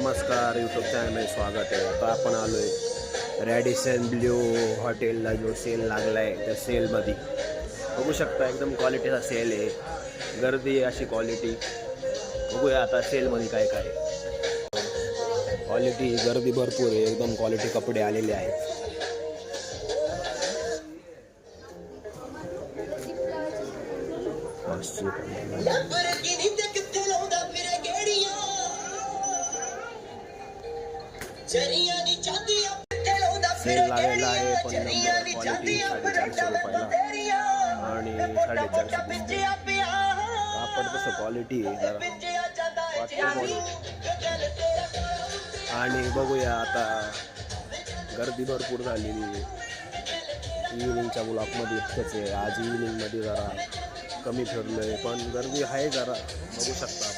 नमस्कार, यूट्यूब चॅनलमध्ये स्वागत आहे. आता आपण आलो आहे रॅडिसन ब्ल्यू हॉटेलला. जो सेल लागला आहे त्या सेलमध्ये बघू शकता, एकदम क्वालिटीचा सेल आहे. गर्दी अशी क्वालिटी. बघूया आता सेलमध्ये काय काय क्वालिटी. गर्दी भरपूर आहे, एकदम क्वालिटी कपडे आलेले आहेत. सेल लागलेला आहे 15 नंबर क्वालिटी 450 रुपयाला आणि 450 आपण कसं क्वालिटी आहे जरा आणि बघूया आता. गर्दी भरपूर झालेली आहे. इव्हिनिंगच्या ब्लॉकमध्ये इतकंच आहे. आज इव्हिनिंगमध्ये जरा कमी फिरलो आहे, पण गर्दी आहे जरा, बघू शकता.